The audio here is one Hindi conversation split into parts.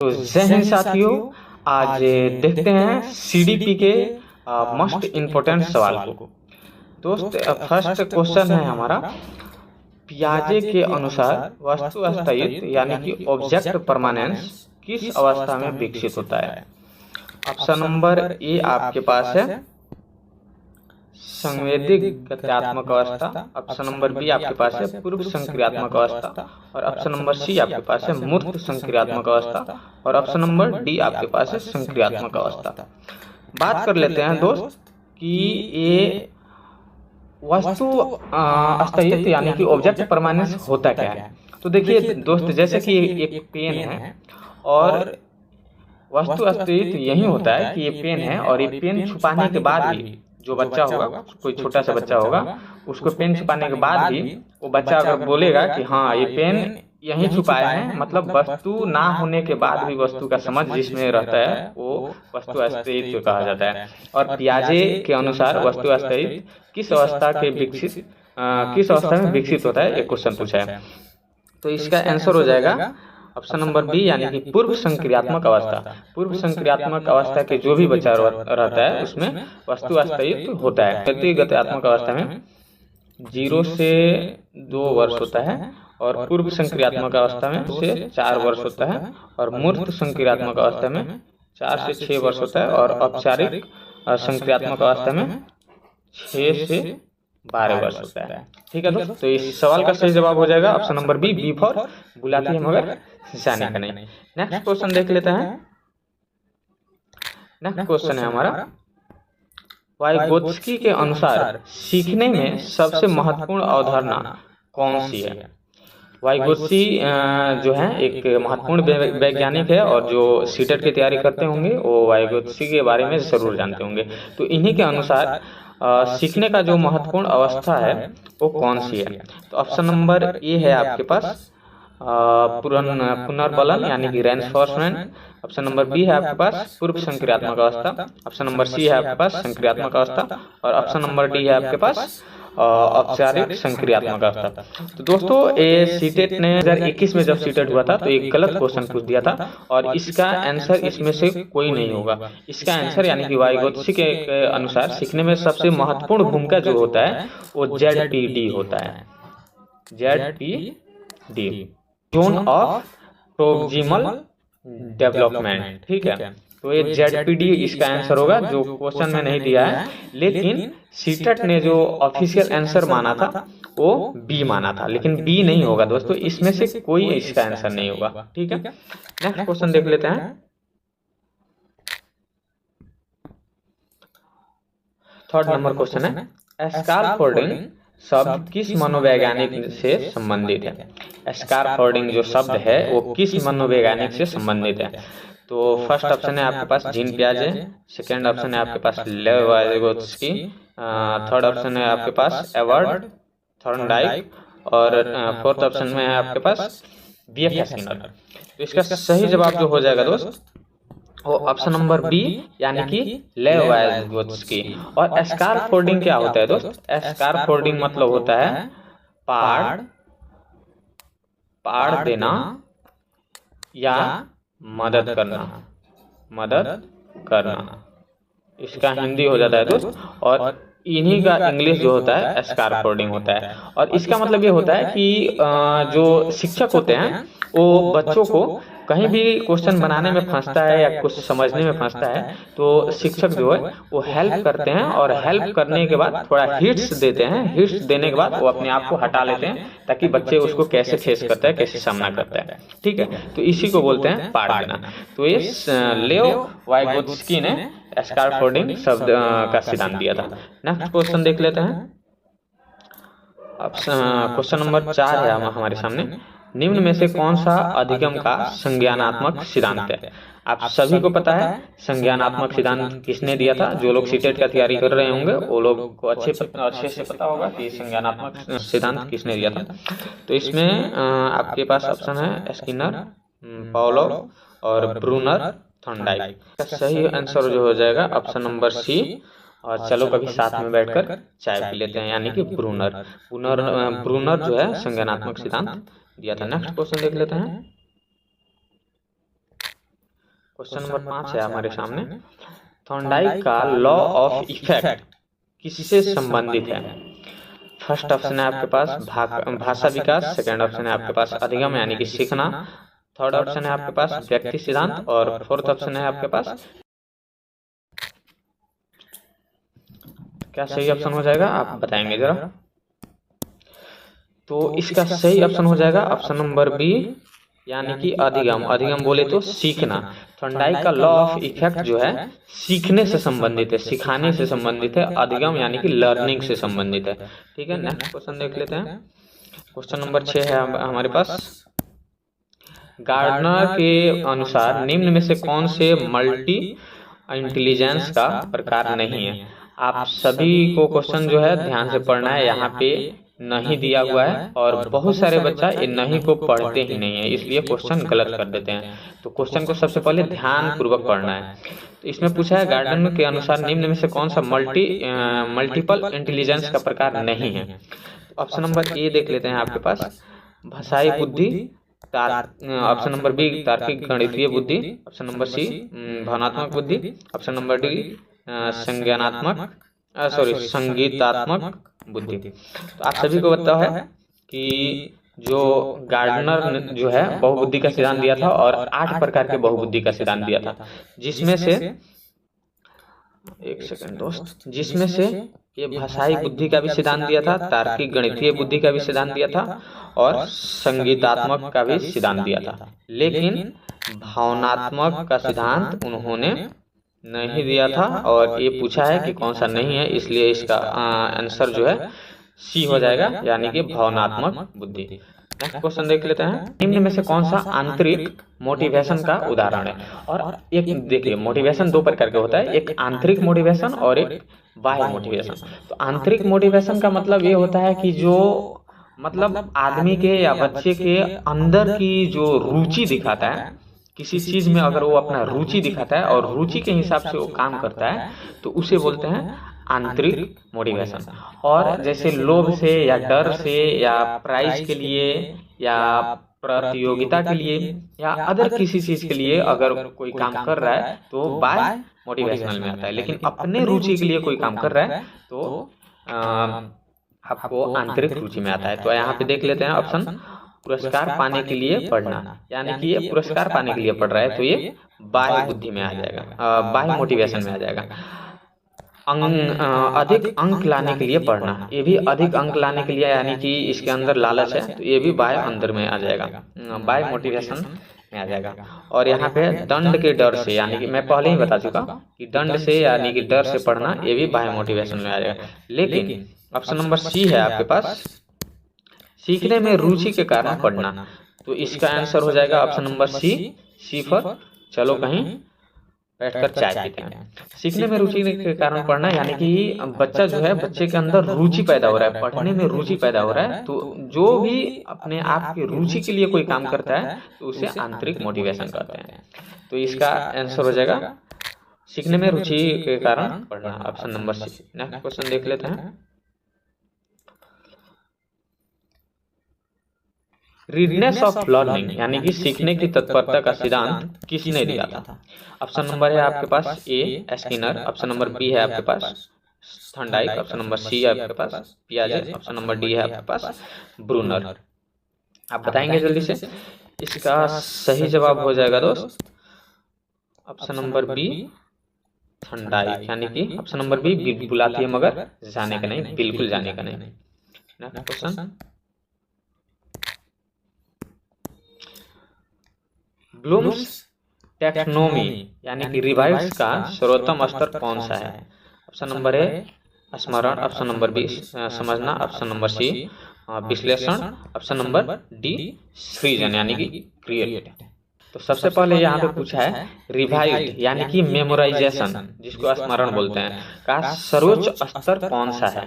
तो जय हिंद साथियों, आज देखते हैं सीडीपी के मस्ट इम्पोर्टेंट सवाल को। दोस्त, फर्स्ट क्वेश्चन है हमारा, पियाजे के अनुसार वस्तु अस्तित्व यानी कि ऑब्जेक्ट परमानेंस किस अवस्था में विकसित होता है। ऑप्शन नंबर ए आपके पास है संवेदी गत्यात्मक अवस्था, ऑप्शन नंबर बी आपके पास है पूर्व संक्रियात्मक अवस्था, और ऑप्शन नंबर सी आपके पास है मूर्त संक्रियात्मक अवस्था, और ऑप्शन नंबर डी आपके पास है संक्रियात्मक अवस्था। बात कर लेते हैं दोस्त कि ये वस्तु अस्तित्व यानी कि ऑब्जेक्ट परमानेंस होता क्या है। तो देखिए दोस्त, जैसे कि एक पेन है और वस्तु अस्तित्व यही होता है कि ये पेन है और ये पेन छुपाने के बाद भी जो बच्चा होगा, कोई छोटा सा बच्चा होगा, उसको पेन छुपाने के बाद भी वो बच्चा अगर बोलेगा कि हाँ ये पेन यहीं छुपाए हैं, मतलब वस्तु ना होने के बाद भी वस्तु का समझ जिसमें रहता है वो वस्तु अस्तित्व कहा जाता है। और पियाजे के अनुसार वस्तु अस्तित्व किस अवस्था में विकसित होता है, एक क्वेश्चन पूछा है। तो इसका आंसर हो जाएगा ऑप्शन नंबर बी यानी कि पूर्व संक्रियात्मक अवस्था। पूर्व संक्रियात्मक अवस्था के जो भी बच्चा रहता है उसमें वस्तु अस्तित्व होता है। गत्यात्मक अवस्था में 0 से 2 वर्ष होता है, और पूर्व संक्रियात्मक अवस्था में से 4 वर्ष होता है, और मूर्त संक्रियात्मक अवस्था में 4 से 6 वर्ष होता है, और औपचारिक संक्रियात्मक अवस्था में 6 से 12 वर्ष होता है। ठीक है दोस्तों, तो इस सवाल का सही जवाब हो जाएगा ऑप्शन नंबर बी फॉर बुलाती है मगर जाने का नहीं। नेक्स्ट क्वेश्चन देख लेते हैं। नेक्स्ट क्वेश्चन है हमारा, वाइगोत्स्की के अनुसार सीखने में सबसे महत्वपूर्ण अवधारणा कौन सी है। वाइगोत्स्की जो है एक महत्वपूर्ण वैज्ञानिक है, और जो सीटेट की तैयारी करते होंगे वो वाइगोत्स्की के बारे में जरूर जानते होंगे। तो इन्हीं के अनुसार सीखने का जो महत्वपूर्ण अवस्था है वो कौन सी है। तो ऑप्शन नंबर ए है आपके पास पुनर्बलन यानी कि रेनफोर्समेंट, ऑप्शन नंबर बी है आपके पास पूर्व संक्रियात्मक अवस्था, ऑप्शन नंबर सी है आपके पास संक्रियात्मक अवस्था, और ऑप्शन नंबर डी है आपके पास औपचारिक संक्रियात्मक अवस्था। तो दोस्तों, ये सीटेट ने 2021 में जब सीटेट हुआ था तो एक गलत क्वेश्चन पूछ दिया था, और इसका आंसर इसमें से कोई नहीं होगा। इसका आंसर यानी कि वाइगोत्स्की के अनुसार सीखने में सबसे महत्वपूर्ण भूमिका जो होता है वो ZPD होता है। ZPD, zone of proximal development. ठीक है, तो ये ZPD इसका आंसर होगा, जो क्वेश्चन में नहीं दिया है, लेकिन सीटेट ने जो ऑफिशियल आंसर माना था वो बी माना था, लेकिन बी नहीं होगा दोस्तों, इसमें से कोई इसका आंसर नहीं होगा। ठीक है, नेक्स्ट क्वेश्चन देख लेते हैं। थर्ड नंबर क्वेश्चन है, स्कैफोल्डिंग शब्द किस मनोवैज्ञानिक से संबंधित है। स्कैफोल्डिंग जो शब्द है वो किस मनोवैज्ञानिक से संबंधित है। तो फर्स्ट ऑप्शन है आपके पास जीन पियाजे, सेकेंड ऑप्शन है आपके पास लेव वाइगोत्स्की, थर्ड ऑप्शन है आपके पास एडवर्ड थॉर्नडाइक, और फोर्थ ऑप्शन में है आपके पास BF स्किनर। तो इसका सही जवाब जो हो जाएगा दोस्त वो ऑप्शन नंबर बी यानी कि लेव वाइगोत्स्की। और स्कैफोल्डिंग क्या होता है दोस्त? स्कैफोल्डिंग मतलब होता है पाड़ देना या मदद करना, इसका हिंदी हो जाता है दोस्त, और इन्हीं का इंग्लिश जो होता है स्कैफोल्डिंग होता है। और इसका मतलब ये होता है कि जो शिक्षक होते हैं वो बच्चों को कहीं भी क्वेश्चन बनाने में फंसता है या कुछ समझने में फंसता है, तो शिक्षक जो है वो हेल्प करते हैं, और हेल्प करने के बाद थोड़ा हिंट्स देते हैं। हिंट्स देने के बाद वो अपने आप को हटा लेते हैं ताकि बच्चे उसको कैसे फेस करता है, कैसे सामना करता है। ठीक है, तो इसी को बोलते हैं पाड़ देना। तो ये लेव वाइगोत्स्की ने स्कैफोल्डिंग शब्द का सिद्धांत दिया था। नेक्स्ट क्वेश्चन देख लेते हैं। क्वेश्चन नंबर 4 है हमारे सामने, निम्न में से कौन सा अधिगम का संज्ञानात्मक सिद्धांत है। आप सभी को पता है संज्ञानात्मक सिद्धांत किसने दिया था। जो लोग सीटेट का तैयारी कर रहे होंगे वो लोग को अच्छे से पता होगा कि संज्ञानात्मक सिद्धांत किसने दिया था। तो इसमें आपके पास ऑप्शन है स्किनर, पावलोव और ब्रूनर थॉर्नडाइक। सही आंसर जो हो जाएगा ऑप्शन नंबर सी। और चलो कभी साथ में बैठकर चाय पी लेते हैं, यानी कि ब्रूनर जो है संज्ञानात्मक सिद्धांत दिया था। नेक्स्ट क्वेश्चन देख लेते हैं। क्वेश्चन नंबर 5 है हमारे सामने। थॉर्नडाइक का लॉ ऑफ इफेक्ट किससे संबंधित है? फर्स्ट ऑप्शन है आपके पास भाषा विकास, सेकंड ऑप्शन है आपके पास अधिगम यानी कि सीखना, थर्ड ऑप्शन है आपके पास व्यक्ति सिद्धांत और फोर्थ ऑप्शन है आपके पास, क्या सही ऑप्शन हो जाएगा आप बताएंगे जरा। तो इसका सही ऑप्शन हो जाएगा ऑप्शन नंबर बी यानी कि अधिगम। अधिगम बोले तो सीखना। थॉर्नडाइक का लॉ ऑफ इफेक्ट जो है सीखने से संबंधित है, सिखाने से संबंधित है। अधिगम यानी कि लर्निंग से संबंधित है। ठीक है, नेक्स्ट क्वेश्चन देख लेते हैं। क्वेश्चन नंबर 6 है हमारे पास। गार्डनर के अनुसार निम्न में से कौन से मल्टी इंटेलिजेंस का प्रकार नहीं है? आप सभी को क्वेश्चन जो है ध्यान से पढ़ना है। यहाँ पे नहीं दिया हुआ है और बहुत सारे बच्चा ये नहीं को पढ़ते ही नहीं है, इसलिए क्वेश्चन गलत कर देते हैं। तो क्वेश्चन को सबसे पहले ध्यान पूर्वक पढ़ना है। तो इसमें पूछा है गार्डनर के अनुसार निम्न में से कौन सा मल्टीपल इंटेलिजेंस का प्रकार नहीं है? ऑप्शन नंबर ए देख लेते हैं आपके पास भाषाई बुद्धि, ऑप्शन नंबर बी तार्किक गणितीय बुद्धि, ऑप्शन नंबर सी भावनात्मक बुद्धि, ऑप्शन नंबर डी संगीतात्मक बुद्धि। तो आप सभी को पता है कि जो गार्डनर जो है बहुबुद्धि का सिद्धांत दिया था और 8 प्रकार के बहुबुद्धि का सिद्धांत दिया था, जिसमें से एक सेकंड दोस्त, जिसमें से ये भाषाई बुद्धि का भी सिद्धांत दिया था, तार्किक गणितीय बुद्धि का भी सिद्धांत दिया था और संगीतात्मक का भी सिद्धांत दिया था। लेकिन भावनात्मक का सिद्धांत उन्होंने नहीं दिया था और ये पूछा है कि कौन सा नहीं है, इसलिए इसका आंसर जो है सी हो जाएगा यानी कि भावनात्मक बुद्धि। नेक्स्ट क्वेश्चन देख लेते हैं। निम्न में से कौन सा आंतरिक मोटिवेशन का उदाहरण है? और एक देखिए मोटिवेशन 2 प्रकार के होता है, एक आंतरिक मोटिवेशन और एक बाह्य मोटिवेशन। तो आंतरिक मोटिवेशन का मतलब ये होता है कि जो मतलब आदमी के या बच्चे के अंदर की जो रुचि दिखाता है, किसी चीज में अगर वो अपना रुचि दिखाता है और रुचि के हिसाब से वो काम करता है तो उसे बोलते हैं आंतरिक मोटिवेशन। और जैसे लोभ से या डर से या प्राइज के लिए या प्रतियोगिता के लिए या अदर किसी चीज के लिए अगर कोई काम कर रहा है तो बाय मोटिवेशनल में आता है, लेकिन अपने रुचि के लिए कोई काम कर रहा है तो आपको आंतरिक रुचि में आता है। तो यहाँ पे देख लेते हैं ऑप्शन पुरस्कार पाने के लिए पढ़ना, यानी कि ये पुरस्कार पाने के लिए पढ़ रहा है तो ये बाह्य बुद्धि में आ जाएगा, बाह्य मोटिवेशन में आ जाएगा। अधिक अंक लाने के लिए पढ़ना, ये भी अधिक अंक लाने के लिए यानी कि इसके अंदर लालच है तो ये भी बाह्य अंदर में आ जाएगा, बाह्य मोटिवेशन में आ जाएगा। और यहाँ पे दंड के डर से, यानी कि मैं पहले ही बता चुका कि दंड से यानी कि डर से पढ़ना ये भी बाह्य मोटिवेशन में आ जाएगा। लेकिन ऑप्शन नंबर सी है आपके पास सीखने में रुचि के कारण पढ़ना, तो इसका आंसर हो जाएगा ऑप्शन नंबर सी फॉर चलो कहीं बैठकर चाय पीते हैं। सीखने में रुचि के कारण पढ़ना यानी कि बच्चा जो है बच्चे के अंदर रुचि पैदा हो रहा है, पढ़ने में रुचि पैदा हो रहा है, तो जो भी अपने आप की रुचि के लिए कोई काम करता है तो उसे आंतरिक मोटिवेशन कहते हैं। तो इसका आंसर हो जाएगा सीखने में रुचि के कारण पढ़ना, option number C. Next question देख लेते हैं। रीडनेस ऑफ लर्निंग यानी कि सीखने की तत्परता का सिद्धांत किसने दिया था? ऑप्शन नंबर है आपके पास ए स्किनर, ऑप्शन नंबर बी है आपके पास थॉर्नडाइक, ऑप्शन नंबर सी है आपके पास पियाजे, ऑप्शन नंबर डी है आपके पास ब्रूनर। आप बताएंगे जल्दी से। इसका सही जवाब हो जाएगा दोस्त ऑप्शन नंबर बी थॉर्नडाइक, यानी कि ऑप्शन नंबर बी बुलाती है मगर जाने का नहीं, बिल्कुल जाने का नहीं। Next question. ब्लूम्स टैक्सोनॉमी यानी कि रिवाइव्स का सर्वोत्तम स्तर कौन सा है? ऑप्शन नंबर ए स्मरण, ऑप्शन नंबर बी समझना, ऑप्शन नंबर सी विश्लेषण, ऑप्शन नंबर डी सृजन यानी कि क्रिएट। तो सबसे पहले यहाँ पे पूछा है रिवाइव्ड यानी कि मेमोराइजेशन जिसको स्मरण बोलते हैं का सर्वोच्च स्तर कौन सा है?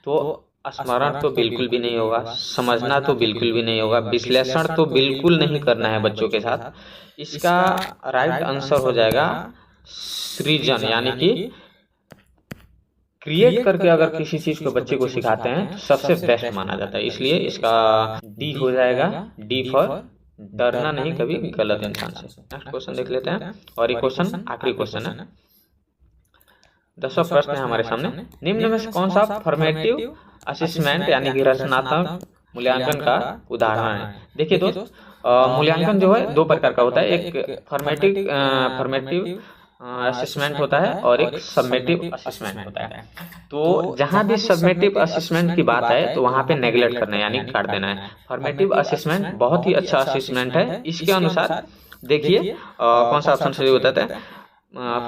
तो स्मरण तो बिल्कुल भी नहीं होगा, समझना तो बिल्कुल भी नहीं होगा, विश्लेषण तो बिल्कुल नहीं करना है बच्चों के साथ। इसका राइट आंसर हो जाएगा सृजन यानी कि क्रिएट करके अगर किसी चीज को बच्चे को सिखाते हैं तो सबसे बेस्ट माना जाता है, इसलिए इसका डी हो जाएगा, डी फॉर डरना नहीं कभी गलत इंसान से। नेक्स्ट क्वेश्चन देख लेते हैं, और ये क्वेश्चन आखिरी क्वेश्चन है। 10वां प्रश्न है हमारे सामने, निम्न में से कौन सा फॉर्मेटिव असेसमेंट यानी कि रचनात्मक मूल्यांकन का उदाहरण है। देखिए दोस्त, मूल्यांकन जो है दो प्रकार का होता है, एक फॉर्मेटिव असेसमेंट होता है और एक सबमेटिव असेसमेंट होता है। तो जहां भी सबमेटिव असेसमेंट की बात है तो वहां पे नेगलेक्ट करना है यानी काट देना है। फॉर्मेटिव असेसमेंट बहुत ही अच्छा असेसमेंट है। इसके अनुसार देखिए कौन सा ऑप्शन सही होता है।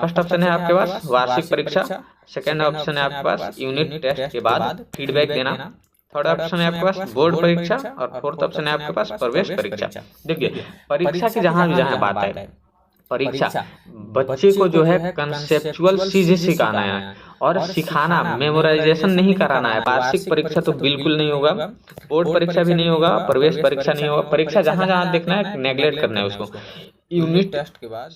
फर्स्ट ऑप्शन है आपके पास वार्षिक परीक्षा, सेकेंड ऑप्शन है आपके पास यूनिट टेस्ट के बाद फीडबैक देना, थर्ड ऑप्शन है आपके पास बोर्ड परीक्षा, और फोर्थ ऑप्शन है आपके पास प्रवेश परीक्षा। देखिए परीक्षा की जहां बात है, परीक्षा बच्चे को जो है कंसेप्चुअल चीजें सिखाना है और सिखाना, मेमोराइजेशन नहीं कराना है। वार्षिक परीक्षा तो बिल्कुल नहीं होगा, बोर्ड परीक्षा भी नहीं होगा, प्रवेश परीक्षा नहीं होगा। परीक्षा जहां देखना है नेगलेक्ट करना है उसको। यूनिट टेस्ट के बाद